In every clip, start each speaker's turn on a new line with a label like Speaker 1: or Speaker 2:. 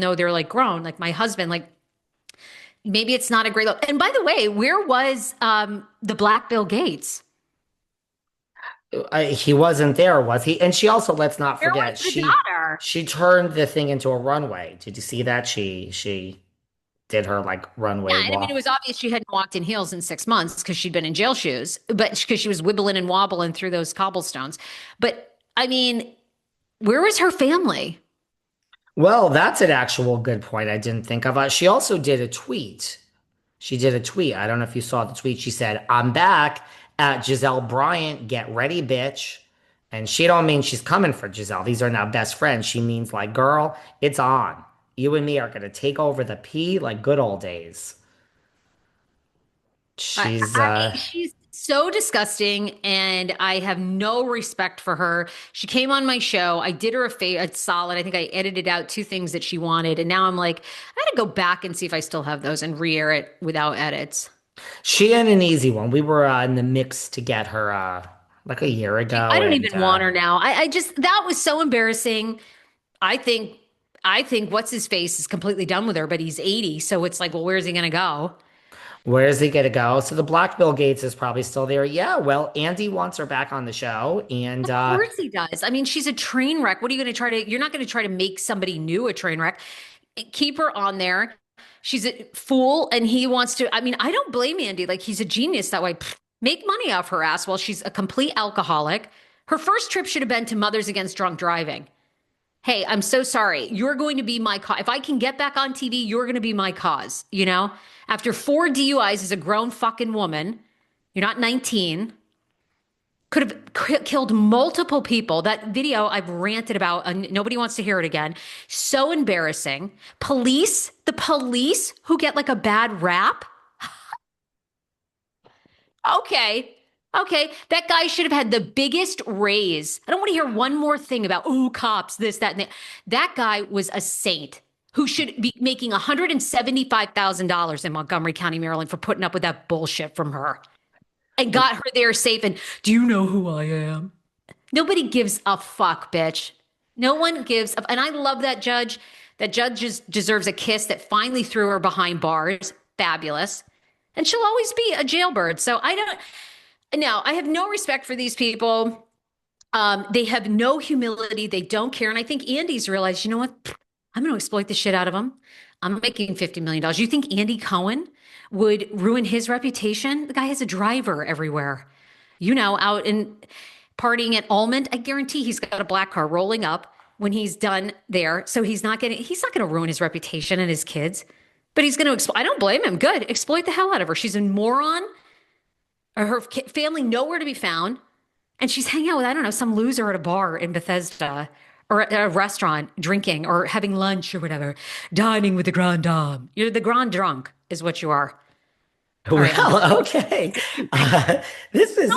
Speaker 1: though they're like grown, like my husband, like maybe it's not a great look. And by the way, where was the Black Bill Gates?
Speaker 2: He wasn't there, was he? And she also, let's not
Speaker 1: Where was
Speaker 2: forget,
Speaker 1: the
Speaker 2: she
Speaker 1: daughter?
Speaker 2: she turned the thing into a runway. Did you see that? She did her like
Speaker 1: Yeah,
Speaker 2: runway
Speaker 1: and I mean, it
Speaker 2: walk.
Speaker 1: was obvious she hadn't walked in heels in 6 months because she'd been in jail shoes, but because she was wibbling and wobbling through those cobblestones. But I mean, where was her family?
Speaker 2: Well, that's an actual good point I didn't think of. She also did a tweet. She did a tweet. I don't know if you saw the tweet. She said, "I'm back at Giselle Bryant. Get ready, bitch." And she don't mean she's coming for Giselle. These are now best friends. She means like, girl, it's on. You and me are gonna take over the P like good old days. She's
Speaker 1: She's so disgusting, and I have no respect for her. She came on my show. I did her a solid. I think I edited out two things that she wanted, and now I'm like, I gotta go back and see if I still have those and re-air it without edits.
Speaker 2: she had an easy one. We were in the mix to get her like a year
Speaker 1: I
Speaker 2: ago,
Speaker 1: don't
Speaker 2: and
Speaker 1: even want her now. I just that was so embarrassing. I think I think what's his face is completely done with her, but he's 80, so it's like, well, where's he gonna go?
Speaker 2: where is he gonna go? So the Black Bill Gates is probably still there. Yeah, well, Andy wants her back on the show, and
Speaker 1: Of course he does. I mean, she's a train wreck. What are you going to try to? You're not going to try to make somebody new a train wreck. Keep her on there. She's a fool, and he wants to. I mean, I don't blame Andy. Like he's a genius that way. Pfft, make money off her ass while she's a complete alcoholic. Her first trip should have been to Mothers Against Drunk Driving. Hey, I'm so sorry. You're going to be my cause. If I can get back on TV, you're going to be my cause. You know, after 4 DUIs as a grown fucking woman, you're not 19, could have killed multiple people. That video I've ranted about, and nobody wants to hear it again. So embarrassing. Police, the police who get like a bad rap. Okay. Okay. That guy should have had the biggest raise. I don't want to hear one more thing about, oh, cops, this, that, and that. That guy was a saint who should be making $175,000 in Montgomery County, Maryland for putting up with that bullshit from her and got her there safe. And do you know who I am? Nobody gives a fuck, bitch. No one gives a, and I love that judge. That judge just deserves a kiss that finally threw her behind bars. Fabulous. And she'll always be a jailbird. So I don't, now I have no respect for these people. They have no humility. They don't care. And I think Andy's realized, you know what? I'm going to exploit the shit out of them. I'm making $50 million. You think Andy Cohen would ruin his reputation? The guy has a driver everywhere. You know, out in partying at Almond, I guarantee he's got a black car rolling up when he's done there. So he's not going to ruin his reputation and his kids, but he's going to exploit. I don't blame him. Good. Exploit the hell out of her. She's a moron, or her family nowhere to be found. And she's hanging out with, I don't know, some loser at a bar in Bethesda or at a restaurant drinking or having lunch or whatever, dining with the grand dame. You're the grand drunk, is what you are. All right, I'm
Speaker 2: well, okay. This is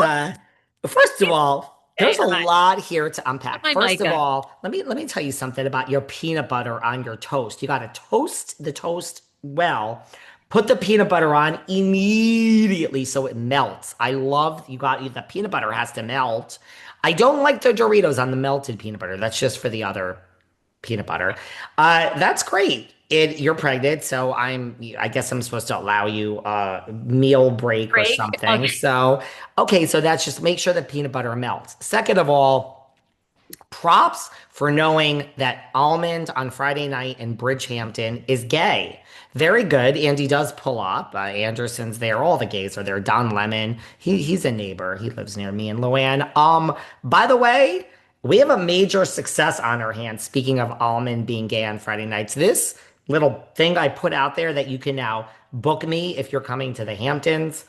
Speaker 2: first of all,
Speaker 1: okay.
Speaker 2: there's a lot here to unpack.
Speaker 1: My
Speaker 2: First of
Speaker 1: Micah.
Speaker 2: all, let me tell you something about your peanut butter on your toast. You got to toast the toast well. Put the peanut butter on immediately so it melts. I love the peanut butter has to melt. I don't like the Doritos on the melted peanut butter. That's just for the other peanut butter. That's great. You're pregnant, so I guess I'm supposed to allow you a meal break or
Speaker 1: Break.
Speaker 2: something.
Speaker 1: Okay.
Speaker 2: So, okay, so that's just make sure the peanut butter melts. Second of all, props for knowing that Almond on Friday night in Bridgehampton is gay. Very good. Andy does pull up. Anderson's there. All the gays are there. Don Lemon. He's a neighbor. He lives near me and Luann. By the way, we have a major success on our hands. Speaking of Almond being gay on Friday nights, this little thing I put out there that you can now book me if you're coming to the Hamptons,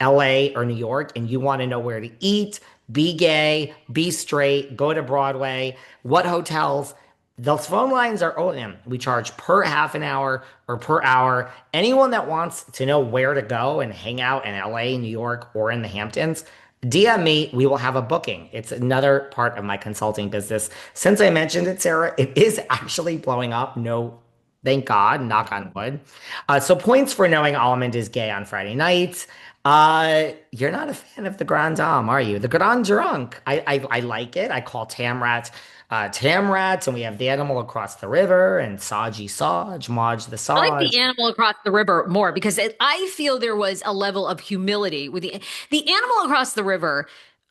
Speaker 2: LA, or New York, and you want to know where to eat, be gay, be straight, go to Broadway, what hotels. Those phone lines are open. We charge per half an hour or per hour. Anyone that wants to know where to go and hang out in LA, New York, or in the Hamptons, DM me. We will have a booking. It's another part of my consulting business. Since I mentioned it, Sarah, it is actually blowing up. No Thank God, knock on wood. So points for knowing Almond is gay on Friday nights. You're not a fan of the Grand Dame, are you? The Grand Drunk. I like it. I call Tamrat Tamrat, and we have the animal across the river, and Saji Saj, Maj the
Speaker 1: I like the
Speaker 2: Saj.
Speaker 1: animal across the river more because I feel there was a level of humility with the animal across the river.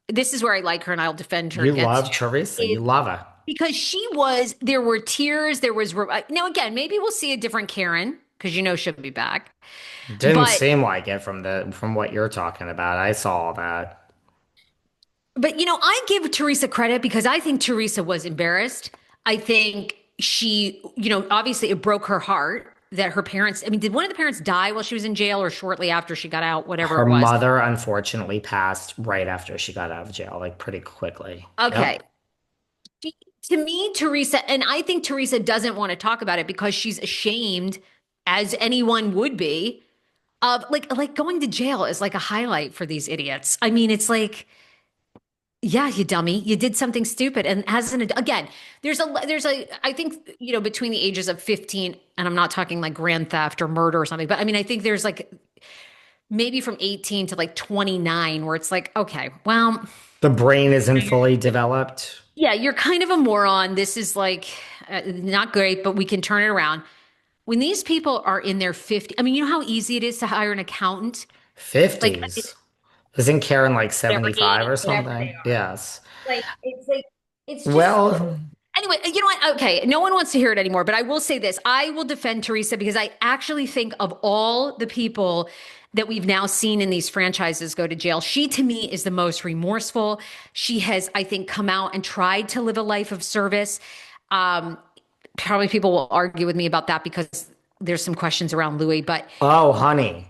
Speaker 1: This is where I like her, and I'll defend her
Speaker 2: You love
Speaker 1: against
Speaker 2: Teresa.
Speaker 1: you.
Speaker 2: You love her.
Speaker 1: Because she was, there were tears, there was, now again, maybe we'll see a different Karen because you know she'll be back.
Speaker 2: Didn't
Speaker 1: But,
Speaker 2: seem like it from what you're talking about. I saw all that.
Speaker 1: I give Teresa credit because I think Teresa was embarrassed. I think she, obviously it broke her heart that her parents, I mean, did one of the parents die while she was in jail or shortly after she got out, whatever
Speaker 2: Her
Speaker 1: it was?
Speaker 2: mother unfortunately passed right after she got out of jail, like pretty quickly.
Speaker 1: Okay.
Speaker 2: Yep.
Speaker 1: She, to me, Teresa, and I think Teresa doesn't want to talk about it because she's ashamed, as anyone would be, of like going to jail is like a highlight for these idiots. I mean, it's like, yeah, you dummy, you did something stupid, and as an again, there's a I think between the ages of 15, and I'm not talking like grand theft or murder or something, but I mean I think there's like maybe from 18 to like 29 where it's like, okay, well,
Speaker 2: The brain isn't fully developed.
Speaker 1: yeah, you're kind of a moron. This is like not great, but we can turn it around. When these people are in their 50s, I mean, you know how easy it is to hire an accountant? Like, I mean,
Speaker 2: 50s. Isn't Karen like
Speaker 1: whatever,
Speaker 2: 75
Speaker 1: 80,
Speaker 2: or
Speaker 1: whatever they
Speaker 2: something?
Speaker 1: are.
Speaker 2: Yes.
Speaker 1: Like, it's just so.
Speaker 2: Well,
Speaker 1: Anyway, you know what? Okay, no one wants to hear it anymore, but I will say this. I will defend Teresa because I actually think of all the people that we've now seen in these franchises go to jail, she to me is the most remorseful. She has, I think, come out and tried to live a life of service. Um, Probably people will argue with me about that because there's some questions around Louis, but
Speaker 2: oh, honey,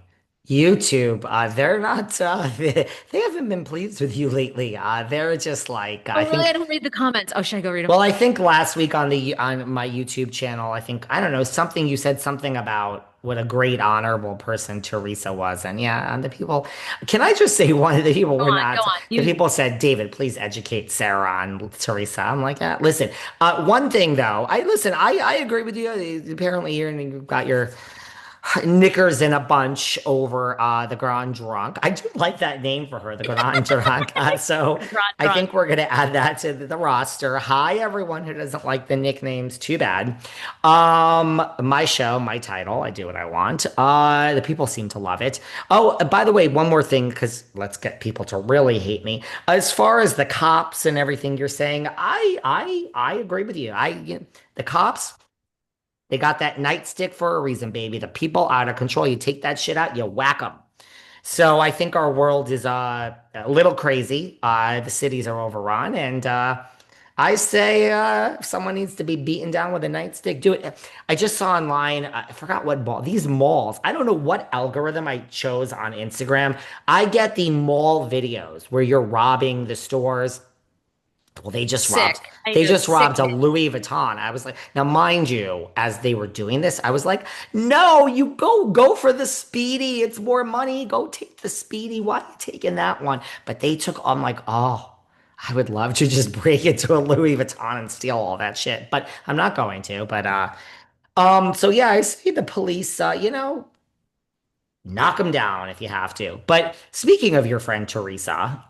Speaker 2: YouTube, they're not, they haven't been pleased with you lately. They're just like, I
Speaker 1: oh, really? I
Speaker 2: think,
Speaker 1: don't read the comments. Oh, should I go read them?
Speaker 2: well, I think last week on my YouTube channel, I think, I don't know, something you said something about what a great honorable person Teresa was. And yeah, and the people, can I just say one of the people
Speaker 1: Go
Speaker 2: were
Speaker 1: on, go
Speaker 2: not,
Speaker 1: on.
Speaker 2: the
Speaker 1: You
Speaker 2: people said, David, please educate Sarah on Teresa. I'm like, yeah, listen, one thing though, I agree with you. Apparently you've got your knickers in a bunch over the Grand Drunk. I do like that name for her, the Grand Drunk. So I
Speaker 1: drunk.
Speaker 2: think we're going to add that to the roster. Hi, everyone who doesn't like the nicknames. Too bad. My show, my title, I do what I want. The people seem to love it. Oh, by the way, one more thing, because let's get people to really hate me. As far as the cops and everything you're saying, I agree with you. The cops. They got that nightstick for a reason, baby. The people out of control. You take that shit out, you whack them. So I think our world is a little crazy. The cities are overrun, and I say if someone needs to be beaten down with a nightstick, do it. I just saw online. I forgot what mall. These malls. I don't know what algorithm I chose on Instagram. I get the mall videos where you're robbing the stores. Well,
Speaker 1: Sick. I
Speaker 2: they
Speaker 1: know,
Speaker 2: just robbed a
Speaker 1: sickness.
Speaker 2: Louis Vuitton. I was like, now mind you, as they were doing this, I was like, no, you go for the Speedy. It's more money. Go take the Speedy. Why are you taking that one? But they took, I'm like, oh, I would love to just break into a Louis Vuitton and steal all that shit, but I'm not going to. But so yeah, I see the police, knock them down if you have to. But speaking of your friend Teresa,